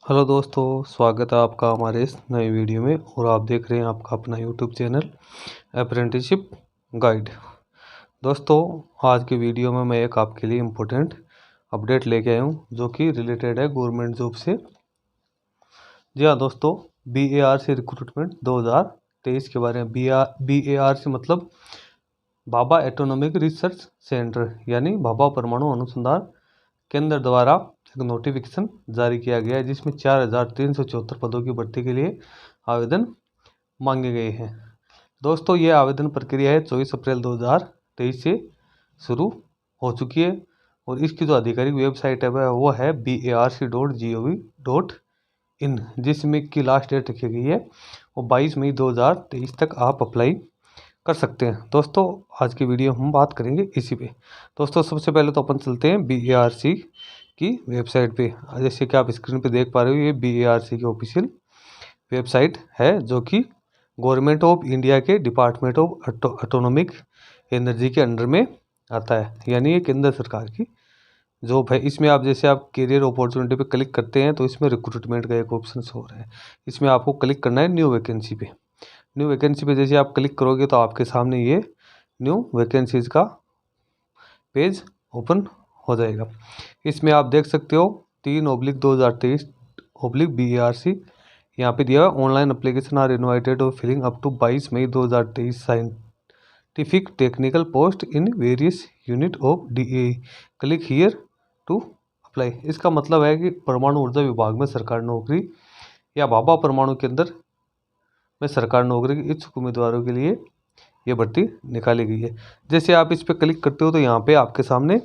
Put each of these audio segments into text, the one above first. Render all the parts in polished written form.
Hello दोस्तों, स्वागत है आपका हमारे इस नए वीडियो में। और आप देख रहे हैं आपका अपना यूट्यूब चैनल अप्रेंटिसशिप गाइड। दोस्तों, आज की वीडियो में मैं एक आपके लिए इम्पोर्टेंट अपडेट लेके आया हूँ जो कि रिलेटेड है गवर्नमेंट जॉब से। जी हाँ दोस्तों, BARC रिक्रूटमेंट 2023 के बारे में। BARC मतलब भाभा एटोनॉमिक रिसर्च सेंटर यानी भाभा परमाणु अनुसंधान केंद्र द्वारा एक नोटिफिकेशन जारी किया गया है जिसमें 4,374 पदों की भर्ती के लिए आवेदन मांगे गए हैं। दोस्तों, ये आवेदन प्रक्रिया है 24 अप्रैल 2023 से शुरू हो चुकी है और इसकी जो आधिकारिक वेबसाइट है वो है barc.gov.in, जिसमें की लास्ट डेट रखी गई है वो 22 मई 2023 तक आप अप्लाई कर सकते हैं। दोस्तों, आज की वीडियो हम बात करेंगे इसी पे। दोस्तों, सबसे पहले तो अपन चलते हैं BARC की वेबसाइट पे। जैसे कि आप स्क्रीन पे देख पा रहे हो, ये BARC की ऑफिशियल वेबसाइट है जो कि गवर्नमेंट ऑफ इंडिया के डिपार्टमेंट ऑफ एटोनॉमिक एनर्जी के अंडर में आता है, यानी ये केंद्र सरकार की जॉब है। इसमें आप जैसे आप करियर अपॉर्चुनिटी पे क्लिक करते हैं तो इसमें रिक्रूटमेंट का एक ऑप्शन हो रहा है। इसमें आपको क्लिक करना है न्यू वैकेंसी पे। न्यू वैकेंसी पे जैसे आप क्लिक करोगे तो आपके सामने ये न्यू वैकेंसीज का पेज ओपन हो जाएगा। इसमें आप देख सकते हो 3/2023/BARC यहाँ पे दिया हुआ ऑनलाइन एप्लीकेशन आर इनवाइटेड और filling up to 22 May 2023 scientific technical post in various unit of DAE, click here to apply. इसका मतलब है कि परमाणु ऊर्जा विभाग में सरकारी नौकरी या भाभा परमाणु केंद्र में सरकारी नौकरी के इच्छुक उम्मीदवारों के लिए ये भर्ती निकाली गई है। जैसे आप इस पर क्लिक करते हो तो यहाँ पे आपके सामने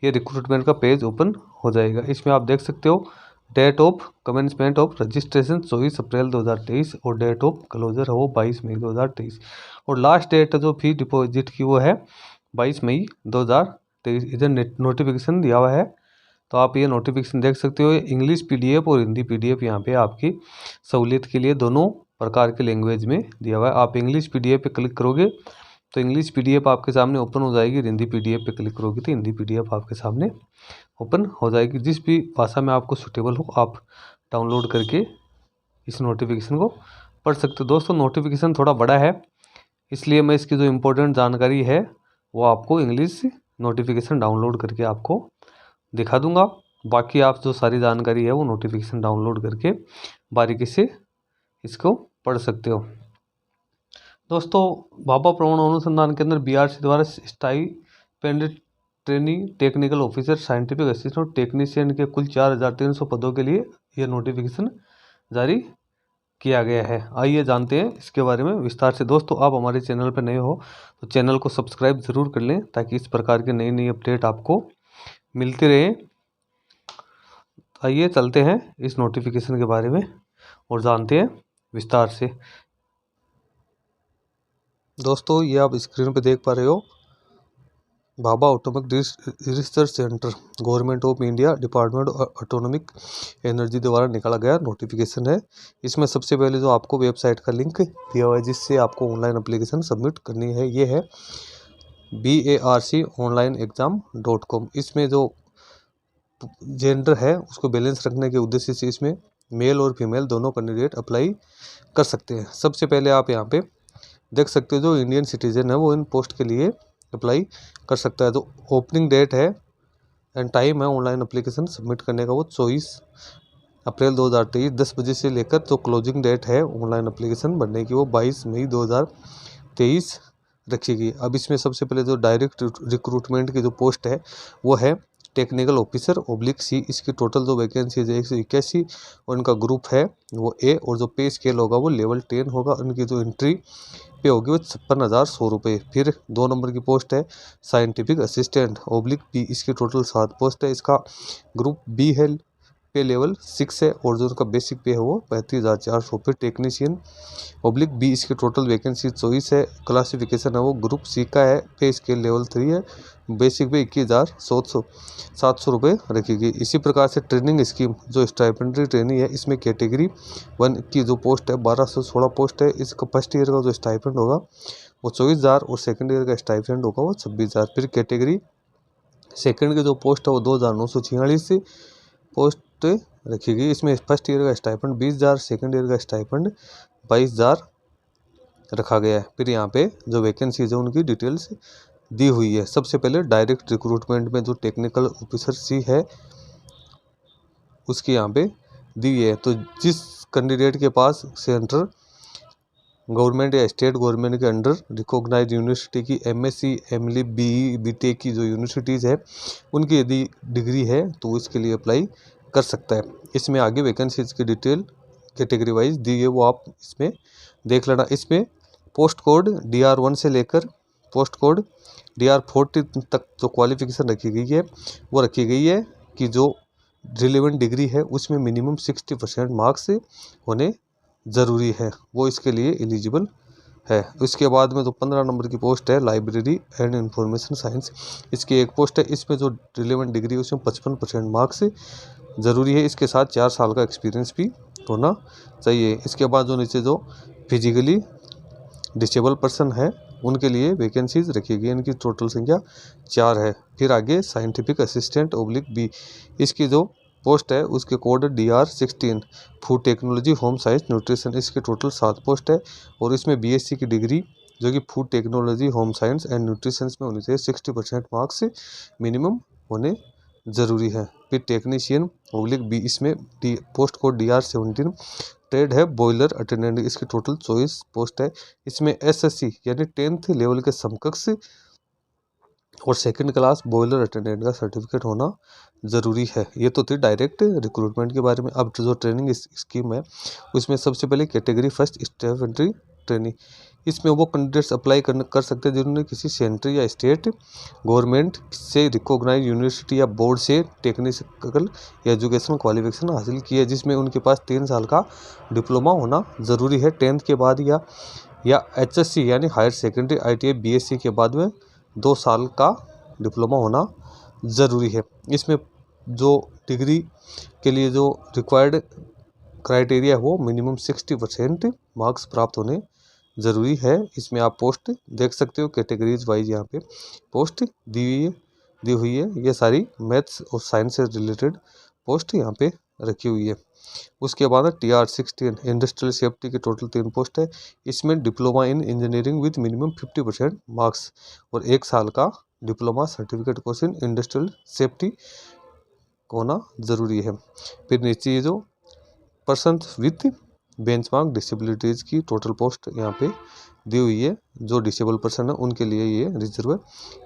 ये रिक्रूटमेंट का पेज ओपन हो जाएगा। इसमें आप देख सकते हो date of commencement of registration 24 April 2023 और डेट ऑफ क्लोजर है वो 22 मई 2023 और लास्ट डेट जो फी डिपॉजिट की वो है 22 मई 2023। इधर नोटिफिकेशन दिया हुआ है तो आप ये नोटिफिकेशन देख सकते हो। इंग्लिश PDF और हिंदी PDF यहाँ पे आपकी सहूलियत के लिए दोनों प्रकार के लैंग्वेज में दिया हुआ है। आप इंग्लिश PDF पे क्लिक करोगे तो इंग्लिश PDF आपके सामने ओपन हो जाएगी। हिंदी PDF पे क्लिक करोगे तो हिंदी PDF आपके सामने ओपन हो जाएगी। जिस भी भाषा में आपको सूटेबल हो आप डाउनलोड करके इस नोटिफिकेशन को पढ़ सकते हो। दोस्तों, नोटिफिकेशन थोड़ा बड़ा है इसलिए मैं इसकी जो इम्पोर्टेंट जानकारी है वो आपको इंग्लिश नोटिफिकेशन डाउनलोड करके आपको दिखा दूंगा। बाकी आप जो सारी जानकारी है वो नोटिफिकेशन डाउनलोड करके बारीकी से इसको पढ़ सकते हो। दोस्तों, भाभा परमाणु अनुसंधान केंद्र BARC द्वारा stipend training technical officer scientific assistant और टेक्नीशियन के कुल 4,300 पदों के लिए यह नोटिफिकेशन जारी किया गया है। आइए जानते हैं इसके बारे में विस्तार से। दोस्तों, आप हमारे चैनल पर नए हो तो चैनल को सब्सक्राइब ज़रूर कर लें ताकि इस प्रकार के नई नई अपडेट आपको मिलती रहे। आइए चलते हैं इस नोटिफिकेशन के बारे में और जानते हैं विस्तार से। दोस्तों, ये आप स्क्रीन पे देख पा रहे हो Bhabha atomic research centre government of India department of autonomic energy द्वारा निकाला गया नोटिफिकेशन है। इसमें सबसे पहले जो आपको वेबसाइट का लिंक दिया हुआ है जिससे आपको ऑनलाइन एप्लीकेशन सबमिट करनी है ये है BARConlineexam.com। इसमें जो जेंडर है उसको बैलेंस रखने के उद्देश्य से इसमें मेल और फीमेल दोनों कैंडिडेट अप्लाई कर सकते हैं। सबसे पहले आप यहाँ पे देख सकते हो जो इंडियन सिटीजन है वो इन पोस्ट के लिए अप्लाई कर सकता है। जो ओपनिंग डेट है एंड टाइम है ऑनलाइन एप्लीकेशन सबमिट करने का वो 24 अप्रैल 2023 10 बजे से लेकर जो क्लोजिंग डेट है ऑनलाइन एप्लीकेशन भरने की वो 22 मई 2023 रखी गई। अब इसमें सबसे पहले जो डायरेक्ट रिक्रूटमेंट की जो पोस्ट है वो है टेक्निकल ऑफिसर /C। इसकी टोटल जो वैकेंसी है 181 और इनका ग्रुप है वो A और जो पे स्केल होगा वो लेवल 10 होगा। उनकी जो एंट्री पे होगी वो 56,100 रुपये। फिर 2 नंबर की पोस्ट है साइंटिफिक असिस्टेंट /B। इसकी टोटल 7 पोस्ट है। इसका ग्रुप B है, पे लेवल 6 है और जो उनका बेसिक पे है वो 35,400। फिर टेक्नीशियन /B। इसकी टोटल वैकेंसी 24 है। क्लासिफिकेशन है वो ग्रुप C का है। पे स्केल लेवल 3 है। बेसिक पे 21,700 रुपये रखेगी। इसी प्रकार से ट्रेनिंग स्कीम जो स्टाइपेंडरी ट्रेनिंग है इसमें कैटेगरी 1 की जो पोस्ट है 1216 पोस्ट है। इसका फर्स्ट ईयर का जो स्टाइपेंड होगा वो 24,000 और सेकंड ईयर का स्टाइपेंड होगा वो 26,000। फिर कैटेगरी सेकंड की जो पोस्ट है वो 2,946 पोस्ट रखी गई। इसमें फर्स्ट ईयर का स्टाइपेंड 20,000, सेकेंड ईयर का स्टाइपेंड 22,000 रखा गया है। फिर यहाँ पे जो वैकेंसीज है उनकी डिटेल्स दी हुई है। सबसे पहले डायरेक्ट रिक्रूटमेंट में जो टेक्निकल ऑफिसर सी है उसकी यहाँ पे दी है। तो जिस कैंडिडेट के पास सेंट्रल गवर्नमेंट या स्टेट गवर्नमेंट के अंडर रिकॉग्नाइज यूनिवर्सिटी की एमएससी, एमली, बीई, बीटेक की जो यूनिवर्सिटीज़ है उनकी यदि डिग्री है तो वो इसके लिए अप्लाई कर सकता है। इसमें आगे वैकेंसीज की डिटेल कैटेगरी वाइज दी है, वो आप इसमें देख लेना। इसमें पोस्ट कोड DR1 से लेकर पोस्ट कोड DR40 तक जो क्वालिफिकेशन रखी गई है वो रखी गई है कि जो रिलेवेंट डिग्री है उसमें मिनिमम 60% मार्क्स होने ज़रूरी है, वो इसके लिए एलिजिबल है। इसके बाद में जो 15 नंबर की पोस्ट है लाइब्रेरी एंड इंफॉर्मेशन साइंस, इसकी एक पोस्ट है। इसमें जो रिलेवेंट डिग्री है उसमें 55% मार्क्स ज़रूरी है। इसके साथ 4 साल का एक्सपीरियंस भी होना चाहिए। इसके बाद जो नीचे जो फिजिकली डिसेबल पर्सन है उनके लिए वैकेंसीज रखी गई, इनकी टोटल संख्या 4 है। फिर आगे साइंटिफिक असिस्टेंट /B, इसकी जो पोस्ट है उसके code DR16 food technology, home science, nutrition, इसके टोटल 7 पोस्ट है। और इसमें BSc की डिग्री जो कि food technology, home science and nutrition में होनी चाहिए। 60% मार्क्स मिनिमम होने ज़रूरी है। फिर टेक्नीशियन /B, इसमें पोस्ट कोड DR17 ट्रेड है बॉयलर अटेंडेंट, इसकी टोटल 24 पोस्ट है। इसमें SSC यानी 10th लेवल के समकक्ष और सेकंड क्लास बॉयलर अटेंडेंट का सर्टिफिकेट होना ज़रूरी है। ये तो थी डायरेक्ट रिक्रूटमेंट के बारे में। अब जो ट्रेनिंग स्कीम है उसमें सबसे पहले category first staff entry training, इसमें वो कैंडिडेट्स अप्लाई कर सकते हैं जिन्होंने किसी सेंट्रल या स्टेट गवर्नमेंट से रिकॉग्नाइज यूनिवर्सिटी या बोर्ड से टेक्निकल या एजुकेशनल क्वालिफिकेशन हासिल की है, जिसमें उनके पास 3 साल का डिप्लोमा होना ज़रूरी है 10th के बाद, या HSC यानी हायर सेकेंडरी ITI BSc के बाद में 2 साल का डिप्लोमा होना ज़रूरी है। इसमें जो डिग्री के लिए जो रिक्वायर्ड क्राइटेरिया है वो मिनिमम 60% मार्क्स प्राप्त होने ज़रूरी है। इसमें आप पोस्ट देख सकते हो कैटेगरीज वाइज, यहाँ पे पोस्ट दी हुई है। ये सारी मैथ्स और साइंस से रिलेटेड पोस्ट यहाँ पे रखी हुई है। उसके बाद TR16 इंडस्ट्रियल सेफ्टी की टोटल 3 पोस्ट है। इसमें diploma in engineering with minimum 50% marks और 1 साल का diploma certificate course in industrial safety होना ज़रूरी है। फिर नीचे ये जो पर्सन विथ बेंचमार्क डिसेबिलिटीज़ की टोटल पोस्ट यहाँ पे दी हुई है, जो डिसेबल पर्सन है उनके लिए ये रिजर्व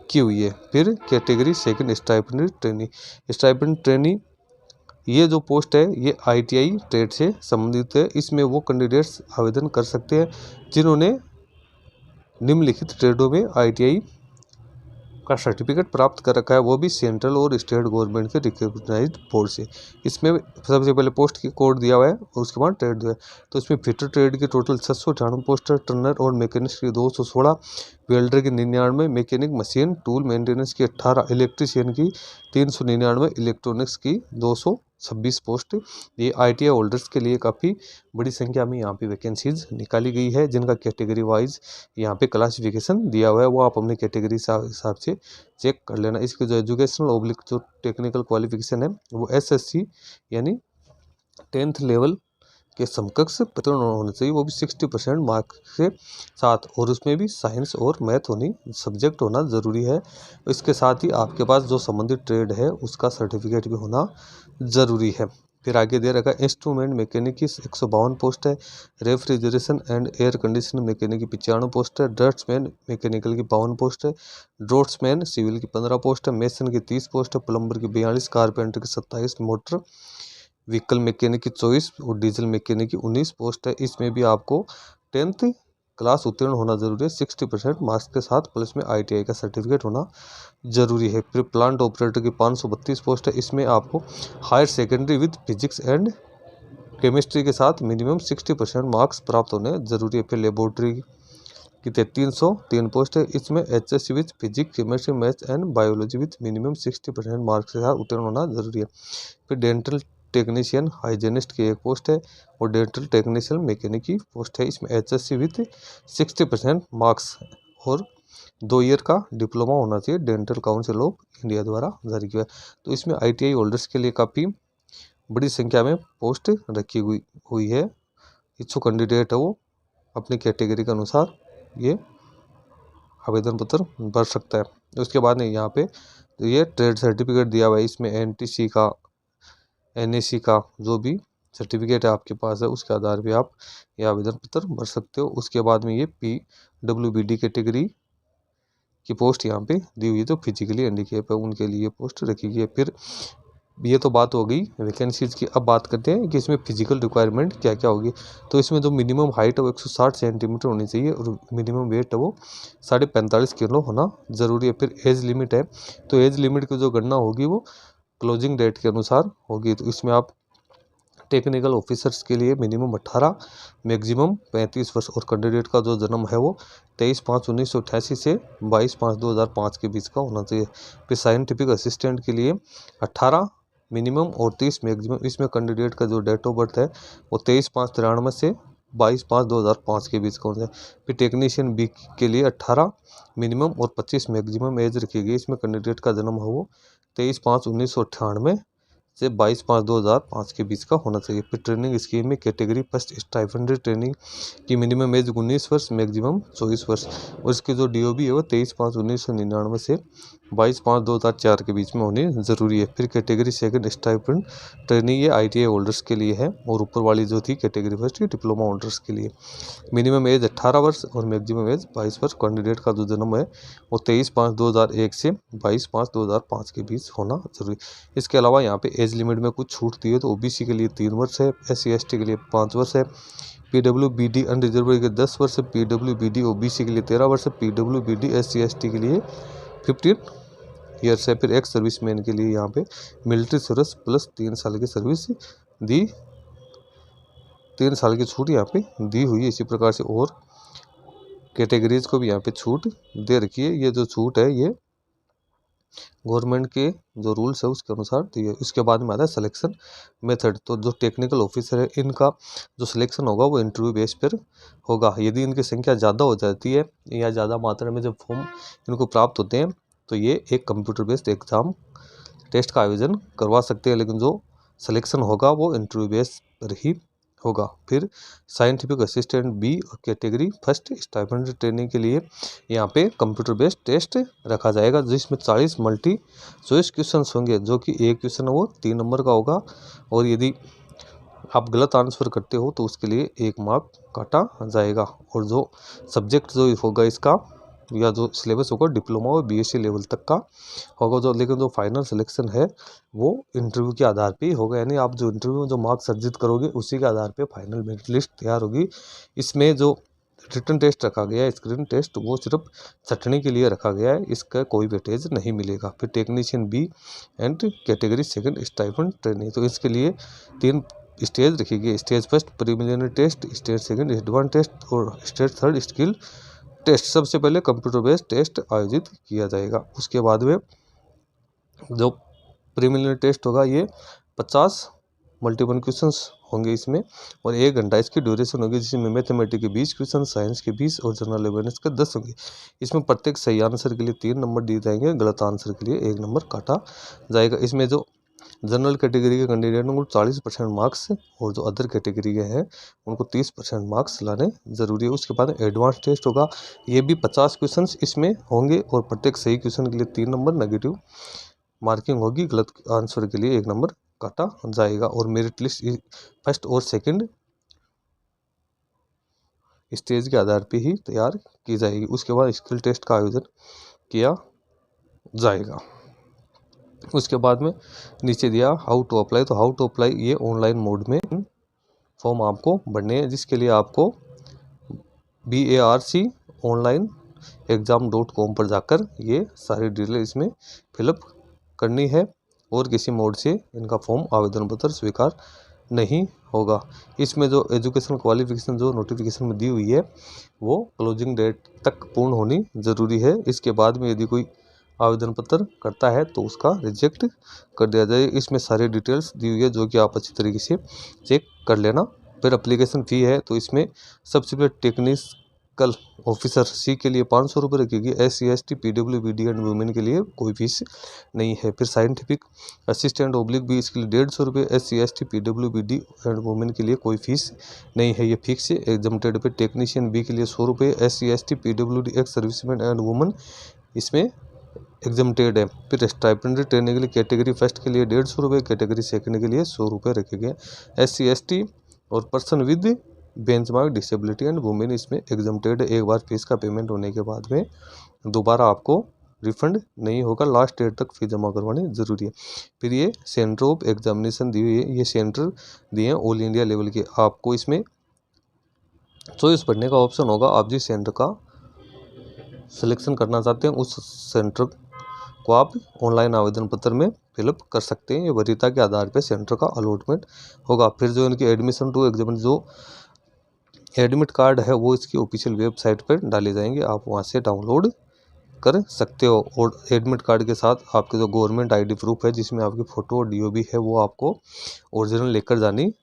की हुई है। फिर कैटेगरी सेकंड स्टाइपेंड ट्रेनी, ये जो पोस्ट है ये ITI ट्रेड से संबंधित है। इसमें वो कैंडिडेट्स आवेदन कर सकते हैं जिन्होंने निम्नलिखित ट्रेडों में ITI का सर्टिफिकेट प्राप्त कर रखा है, वो भी सेंट्रल और स्टेट गवर्नमेंट के रिकॉग्नाइज्ड बोर्ड से। इसमें सबसे पहले पोस्ट की कोड दिया हुआ है और उसके बाद ट्रेड दिया है। तो इसमें फिटर ट्रेड की टोटल 698 पोस्ट है, टर्नर और मैकेनिक्स की 216, वेल्डर की 99, मैकेनिक मशीन टूल मेंटेनेंस की 18, इलेक्ट्रीशियन की 399, इलेक्ट्रॉनिक्स की 226 पोस्ट। ये ITI होल्डर्स के लिए काफ़ी बड़ी संख्या में यहाँ पे वैकेंसीज निकाली गई है, जिनका कैटेगरी वाइज यहाँ पे क्लासिफिकेशन दिया हुआ है, वो आप अपनी कैटेगरी हिसाब से चेक कर लेना। इसके जो एजुकेशनल जो टेक्निकल क्वालिफिकेशन है वो SSC यानी 10th लेवल के समकक्ष उत्तीर्ण होना चाहिए, वो भी 60% मार्क्स के साथ, और उसमें भी साइंस और मैथ होनी सब्जेक्ट होना ज़रूरी है। इसके साथ ही आपके पास जो संबंधित ट्रेड है उसका सर्टिफिकेट भी होना ज़रूरी है। फिर आगे दे रखा है इंस्ट्रूमेंट मैकेनिक की 152 पोस्ट है, refrigeration and air conditioner mechanic की 95 पोस्ट है, ड्राफ्ट्समैन मैकेनिकल की 52 पोस्ट है, ड्राफ्ट्समैन सिविल की 15 पोस्ट है, मेसन की 30 पोस्ट है, प्लम्बर की 42, कारपेंटर की 27, मोटर व्हीकल मैकेनिक की 24 और डीजल मैकेनिक की 19 पोस्ट है। इसमें भी आपको 10th क्लास उत्तीर्ण होना जरूरी है 60% मार्क्स के साथ, प्लस में ITI का सर्टिफिकेट होना जरूरी है। फिर प्लांट ऑपरेटर की 532 पोस्ट है, इसमें आपको higher secondary with physics and chemistry के साथ मिनिमम 60% मार्क्स प्राप्त होने जरूरी है। फिर लेबोरेटरी की 303 पोस्ट है, इसमें HSC with physics, chemistry, maths and biology with minimum 60% marks के साथ उत्तीर्ण होना जरूरी है। फिर डेंटल टेक्नीशियन हाइजेनिस्ट की 1 पोस्ट है और डेंटल टेक्नीशियन मैकेनिक की पोस्ट है, इसमें HSC विथ 60% मार्क्स और 2 ईयर का डिप्लोमा होना चाहिए, डेंटल काउंसिल ऑफ इंडिया द्वारा जारी किया है। तो इसमें ITI होल्डर्स के लिए काफ़ी बड़ी संख्या में पोस्ट रखी हुई है। इच्छुक कैंडिडेट है वो अपनी कैटेगरी के अनुसार ये आवेदन पत्र भर सकता है। उसके बाद में यहाँ पे तो ये ट्रेड सर्टिफिकेट दिया हुआ है, इसमें NTC का NAC का जो भी सर्टिफिकेट है आपके पास है उसके आधार पे आप ये आवेदन पत्र भर सकते हो। उसके बाद में ये PWBD कैटेगरी की पोस्ट यहाँ पे दी हुई है, तो फिजिकली हैंडीकैप है उनके लिए पोस्ट रखी गई है। फिर ये तो बात हो गई वैकेंसीज की। अब बात करते हैं कि इसमें फिजिकल रिक्वायरमेंट क्या क्या होगी। तो इसमें जो मिनिमम हाइट है वो 160 सेंटीमीटर होनी चाहिए और मिनिमम वेट है वो 45.5 किलो होना ज़रूरी है। फिर एज लिमिट है, तो एज लिमिट की जो गणना होगी वो क्लोजिंग डेट के अनुसार होगी। तो इसमें आप टेक्निकल ऑफिसर्स के लिए मिनिमम 18, मैक्सिमम 35 वर्ष और कैंडिडेट का जो जन्म है वो 23/5/1988 से 22/5/2005 के बीच का होना चाहिए। फिर साइंटिफिक असिस्टेंट के लिए 18 मिनिमम और 30 मैक्सिमम। इसमें कैंडिडेट का जो डेट ऑफ बर्थ है वो 23/5/93 से 22/5/2005 के बीच का होना चाहिए। फिर टेक्नीशियन बी के लिए 18 मिनिमम और 25 मैक्सिमम एज रखी गई। इसमें कैंडिडेट का जन्म है वो 23/5/1998 से 22/5/2005 के बीच का होना चाहिए। फिर ट्रेनिंग स्कीम में कैटेगरी फर्स्ट स्टाइपेंडरी ट्रेनिंग की मिनिमम एज 19 वर्ष, मैक्सिमम 24 वर्ष और इसकी जो DOB है वो 23/5/1999 से 22/5/2004 के बीच में होनी ज़रूरी है। फिर कैटेगरी सेकंड स्टाइपेंड ट्रेनिंग ये ITI होल्डर्स के लिए है और ऊपर वाली जो थी कैटेगरी फर्स्ट ये डिप्लोमा होल्डर्स के लिए। मिनिमम एज 18 वर्ष और मैक्सिमम एज 22 वर्ष। कैंडिडेट का जो जन्म है वो 23/5/2001 से 22/5/2005 के बीच होना जरूरी। इसके अलावा यहाँ पे एज लिमिट में कुछ छूट दी है। तो OBC के लिए 3 वर्ष है, SC/ST के लिए 5 वर्ष है, PWBD अनरिजर्व के 10 वर्ष है, PWBD OBC के लिए 13 वर्ष है, PWBD SC/ST के लिए 15 ईयर्स है। फिर एक्स सर्विसमैन के लिए यहाँ पे मिलिट्री सर्विस प्लस 3 साल की सर्विस दी 3 साल की छूट यहाँ पे दी हुई है। इसी प्रकार से और कैटेगरीज को भी यहाँ पे छूट दे रखी है। ये जो छूट है ये गवर्नमेंट के जो रूल्स है उसके अनुसार दी है। इसके बाद में आता है सिलेक्शन मेथड। तो जो टेक्निकल ऑफिसर है इनका जो सिलेक्शन होगा वो इंटरव्यू बेस पर होगा। यदि इनकी संख्या ज़्यादा हो जाती है या ज़्यादा मात्रा में जब फॉर्म इनको प्राप्त होते हैं तो ये एक कंप्यूटर बेस्ड एग्जाम टेस्ट का आयोजन करवा सकते हैं, लेकिन जो सिलेक्शन होगा वो इंटरव्यू बेस पर ही होगा। फिर scientific assistant B category first stipendiary training के लिए यहाँ पे कंप्यूटर बेस्ड टेस्ट रखा जाएगा जिसमें 40 मल्टी चॉइस क्वेश्चन होंगे, जो कि एक क्वेश्चन है वो 3 नंबर का होगा और यदि आप गलत आंसर करते हो तो उसके लिए 1 मार्क काटा जाएगा। और जो सब्जेक्ट जो होगा इसका या जो सिलेबस होगा डिप्लोमा और BSc लेवल तक का होगा जो, लेकिन जो फाइनल सिलेक्शन है वो इंटरव्यू के आधार पे ही होगा। यानी आप जो इंटरव्यू में जो मार्क्स अर्जित करोगे उसी के आधार पे फाइनल मेरिट लिस्ट तैयार होगी। इसमें जो रिटन टेस्ट रखा गया है, स्क्रीन टेस्ट, वो सिर्फ छटनी के लिए रखा गया है, इसका कोई वेटेज नहीं मिलेगा। फिर technician B and category second stipend training, तो इसके लिए 3 स्टेज रखी गई। Stage first preliminary test, stage second advance test और स्टेज थर्ड स्किल टेस्ट। सबसे पहले कंप्यूटर बेस्ड टेस्ट आयोजित किया जाएगा। उसके बाद में जो प्रिलिमिनरी टेस्ट होगा ये 50 मल्टीपल क्वेश्चंस होंगे इसमें और 1 घंटा इसकी ड्यूरेशन होगी, जिसमें मैथमेटिक्स के 20 क्वेश्चन, साइंस के 20 और जनरल अवेयरनेस के 10 होंगे। इसमें प्रत्येक सही आंसर के लिए 3 नंबर दिए जाएंगे, गलत आंसर के लिए 1 नंबर काटा जाएगा। इसमें जो जनरल कैटेगरी के कैंडिडेट उनको 40% मार्क्स और जो अदर कैटेगरी के हैं उनको 30% मार्क्स लाने ज़रूरी है। उसके बाद एडवांस टेस्ट होगा, ये भी 50 क्वेश्चन इसमें होंगे और प्रत्येक सही क्वेश्चन के लिए 3 नंबर नेगेटिव मार्किंग होगी, गलत आंसर के लिए 1 नंबर काटा जाएगा। और मेरिट लिस्ट फर्स्ट और सेकंड स्टेज के आधार पे ही तैयार की जाएगी। उसके बाद स्किल टेस्ट का आयोजन किया जाएगा। उसके बाद में नीचे दिया हाउ टू अप्लाई। तो हाउ टू अप्लाई ये ऑनलाइन मोड में फॉर्म आपको भरने हैं, जिसके लिए आपको BARC ऑनलाइन एग्ज़ाम.com पर जाकर ये सारी डिटेल इसमें फिलअप करनी है और किसी मोड से इनका फॉर्म आवेदन पत्र स्वीकार नहीं होगा। इसमें जो एजुकेशन क्वालिफिकेशन जो नोटिफिकेशन में दी हुई है वो क्लोजिंग डेट तक पूर्ण होनी ज़रूरी है। इसके बाद में यदि कोई आवेदन पत्र करता है तो उसका रिजेक्ट कर दिया जाए। इसमें सारी डिटेल्स दी हुई है जो कि आप अच्छी तरीके से चेक कर लेना। फिर एप्लीकेशन फ़ी है, तो इसमें सबसे पहले टेक्निकल मेडिकल ऑफिसर सी के लिए 500 रुपये रखेगी। SC ST PWBD and women के लिए कोई फीस नहीं है। फिर साइंटिफिक असिस्टेंट ऑब्लिक भी इसके लिए 150 रुपये। SC ST PWBD and women के लिए कोई फीस नहीं है, ये फिक्स है। एग्जामटेड पे टेक्नीशियन बी के लिए 100 रुपये। SC ST PWD ex serviceman and women इसमें एग्जामटेड है। फिर स्टाइपेंडरी ट्रेनिंग के लिए कैटेगरी फर्स्ट के लिए 150 रुपये, कैटेगरी सेकंड के लिए 100 रुपये रखे गए। SC ST और person with benchmark disability and women इसमें एग्जामटेड है। एक बार फीस का पेमेंट होने के बाद में दोबारा आपको रिफंड नहीं होगा, लास्ट डेट तक फीस जमा करवानी जरूरी है। फिर ये सेंटर ऑफ एग्जामिनेशन दी हुई है, ये सेंटर दिए हैं ऑल इंडिया लेवल के। आपको इसमें चॉइस पढ़ने का ऑप्शन होगा, आप जिस सेंटर का सिलेक्शन करना चाहते हैं उस सेंटर को आप ऑनलाइन आवेदन पत्र में फिलअप कर सकते हैं। ये वरीयता के आधार पर सेंटर का अलॉटमेंट होगा। फिर जो इनकी एडमिशन टू एग्जाम जो एडमिट कार्ड है वो इसकी ऑफिशियल वेबसाइट पर डाले जाएंगे, आप वहां से डाउनलोड कर सकते हो। और एडमिट कार्ड के साथ आपके जो गवर्नमेंट ID प्रूफ है जिसमें आपकी फ़ोटो और DOB है वो आपको ओरिजिनल लेकर जानी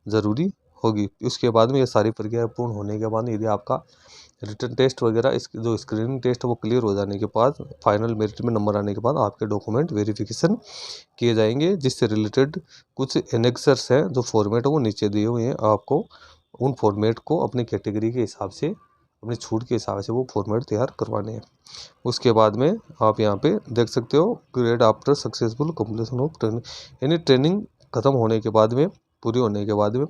ज़रूरी होगी। उसके बाद में ये सारी प्रक्रिया पूर्ण होने के बाद यदि आपका रिटन टेस्ट वगैरह इस जो स्क्रीनिंग टेस्ट है वो क्लियर हो जाने के बाद फाइनल मेरिट में नंबर आने के बाद आपके डॉक्यूमेंट वेरिफिकेशन किए जाएंगे, जिससे रिलेटेड कुछ एनेक्सर्स हैं जो फॉर्मेट है वो नीचे दिए हुए हैं। आपको उन फॉर्मेट को अपनी कैटेगरी के हिसाब से, अपनी छूट के हिसाब से वो फॉर्मेट तैयार करवाने हैं। उसके बाद में आप यहाँ पे देख सकते हो grade after successful completion of training, यानी ट्रेनिंग खत्म होने के बाद में, पूरी होने के बाद में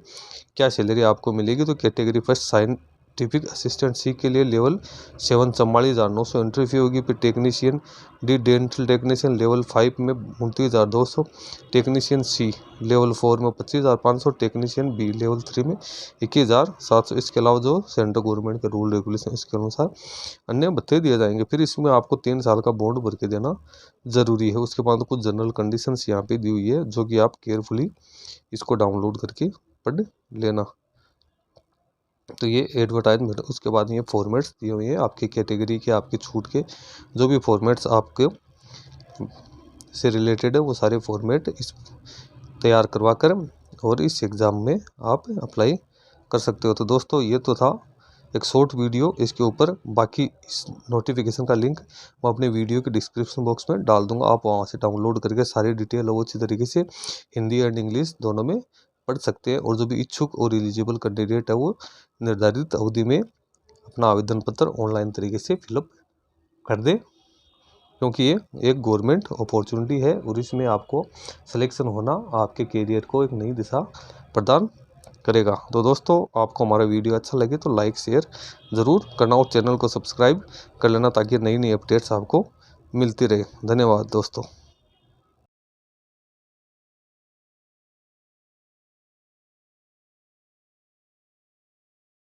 क्या सैलरी आपको मिलेगी। तो category first scientific assistant C के लिए लेवल 7 44,900 एंट्री फी होगी। फिर technician D dental technician level 5 में 29,200, टेक्नीशियन सी लेवल 4 में 25,500, टेक्नीशियन बी लेवल 3 में 21,700। इसके अलावा जो सेंट्रल गवर्नमेंट के रूल रेगुलेशन इसके अनुसार अन्य भत्ते दिए जाएंगे। फिर इसमें आपको 3 साल का बॉन्ड भर के देना जरूरी है। उसके बाद कुछ जनरल कंडीशंस यहाँ पे दी हुई है जो कि आप केयरफुली इसको डाउनलोड करके पढ़ लेना। तो ये एडवर्टाइजमेंट, उसके बाद ये फॉर्मेट्स दिए हुए हैं आपकी कैटेगरी के, आपकी छूट के जो भी फॉर्मेट्स आपके से रिलेटेड है वो सारे फॉर्मेट इस तैयार करवा कर और इस एग्ज़ाम में आप अप्लाई कर सकते हो। तो दोस्तों ये तो था एक शॉर्ट वीडियो, इसके ऊपर बाकी इस नोटिफिकेशन का लिंक मैं अपने वीडियो के डिस्क्रिप्शन बॉक्स में डाल दूंगा, आप वहाँ से डाउनलोड करके सारी डिटेल वो अच्छी तरीके से हिंदी एंड इंग्लिश दोनों में पढ़ सकते हैं। और जो भी इच्छुक और एलिजिबल कैंडिडेट है वो निर्धारित अवधि में अपना आवेदन पत्र ऑनलाइन तरीके से फिलअप कर दे, क्योंकि ये एक गवर्नमेंट अपॉर्चुनिटी है और इसमें आपको सिलेक्शन होना आपके कैरियर को एक नई दिशा प्रदान करेगा। तो दोस्तों आपको हमारा वीडियो अच्छा लगे तो लाइक शेयर ज़रूर करना और चैनल को सब्सक्राइब कर लेना ताकि नई नई अपडेट्स आपको मिलती रहे। धन्यवाद दोस्तों।